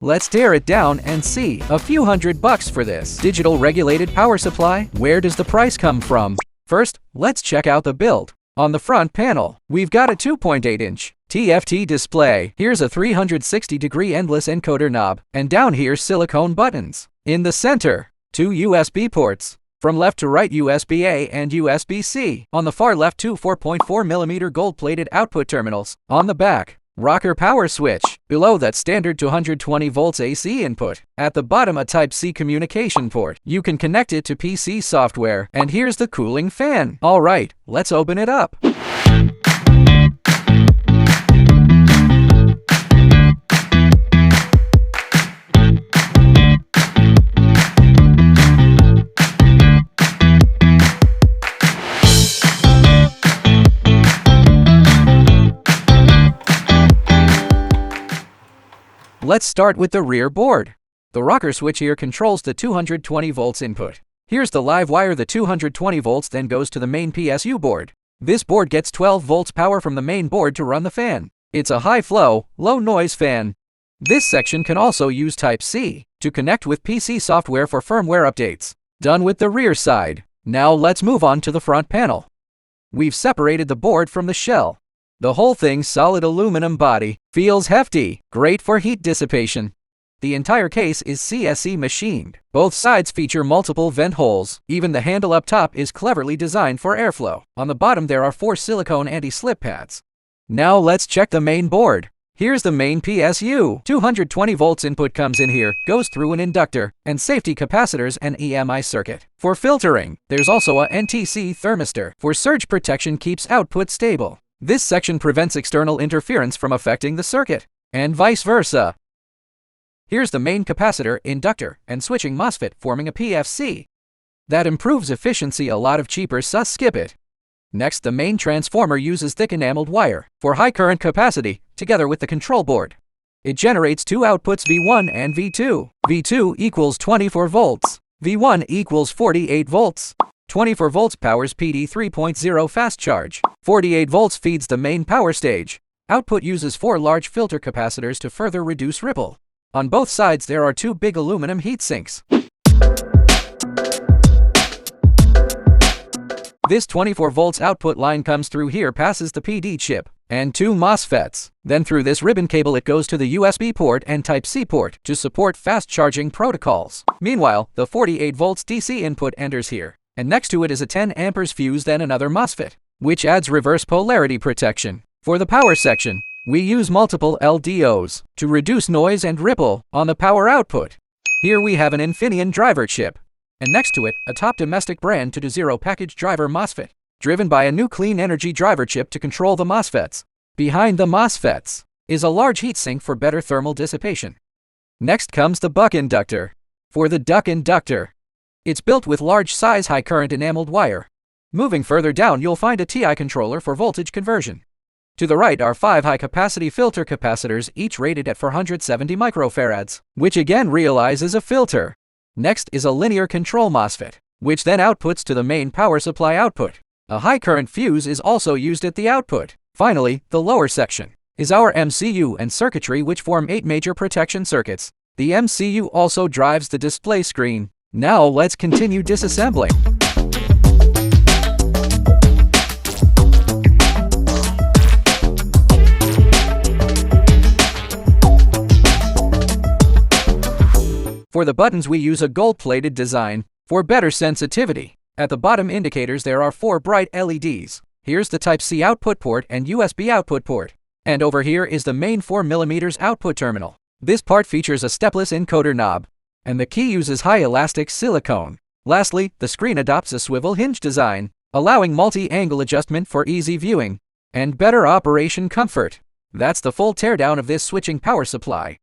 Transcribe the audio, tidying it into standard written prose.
Let's tear it down and see. A few $100 for this digital regulated power supply. Where does the price come from? First, let's check out the build. On the front panel, we've got a 2.8-inch TFT display. Here's a 360-degree endless encoder knob, and down here silicone buttons. In the center, 2 USB ports. From left to right, USB-A and USB-C. On the far left, 2 4.4mm gold-plated output terminals. On the back, rocker power switch. Below that, standard 220 volts AC input. At the bottom, a Type-C communication port. You can connect it to PC software. And here's the cooling fan. Alright, let's open it up. Let's start with the rear board. The rocker switch here controls the 220 volts input. Here's the live wire. The 220 volts then goes to the main PSU board. This board gets 12 volts power from the main board to run the fan. It's a high flow, low noise fan. This section can also use Type-C to connect with PC software for firmware updates. Done with the rear side. Now let's move on to the front panel. We've separated the board from the shell. The whole thing's solid aluminum body, feels hefty, great for heat dissipation. The entire case is CSC machined. Both sides feature multiple vent holes. Even the handle up top is cleverly designed for airflow. On the bottom there are 4 silicone anti-slip pads. Now let's check the main board. Here's the main PSU. 220 volts input comes in here, goes through an inductor, and safety capacitors and EMI circuit. For filtering, there's also a NTC thermistor. For surge protection, keeps output stable. This section prevents external interference from affecting the circuit, and vice versa. Here's the main capacitor, inductor, and switching MOSFET forming a PFC. That improves efficiency. A lot of cheaper sus skip it. Next, the main transformer uses thick enameled wire for high current capacity, together with the control board. It generates 2 outputs, V1 and V2. V2 equals 24 volts. V1 equals 48 volts. 24 volts powers PD 3.0 fast charge. 48 volts feeds the main power stage. Output uses 4 large filter capacitors to further reduce ripple. On both sides there are 2 big aluminum heat sinks. This 24 volts output line comes through here, passes the PD chip, and 2 MOSFETs. Then through this ribbon cable it goes to the USB port and Type-C port to support fast charging protocols. Meanwhile, the 48 volts DC input enters here. And next to it is a 10 amperes fuse, then another MOSFET, which adds reverse polarity protection. For the power section, we use multiple LDOs to reduce noise and ripple on the power output. Here we have an Infineon driver chip, and next to it, a top domestic brand 2.0 package driver MOSFET, driven by a new clean energy driver chip to control the MOSFETs. Behind the MOSFETs is a large heatsink for better thermal dissipation. Next comes the buck inductor. For the duck inductor, it's built with large size high current enameled wire. Moving further down you'll find a TI controller for voltage conversion. To the right are 5 high capacity filter capacitors, each rated at 470 microfarads, which again realizes a filter. Next is a linear control MOSFET, which then outputs to the main power supply output. A high current fuse is also used at the output. Finally, the lower section is our MCU and circuitry, which form 8 major protection circuits. The MCU also drives the display screen. Now let's continue disassembling. For the buttons we use a gold-plated design for better sensitivity. At the bottom indicators there are 4 bright LEDs. Here's the Type-C output port and USB output port. And over here is the main 4mm output terminal. This part features a stepless encoder knob, and the key uses high elastic silicone. Lastly, the screen adopts a swivel hinge design, allowing multi-angle adjustment for easy viewing and better operation comfort. That's the full teardown of this switching power supply.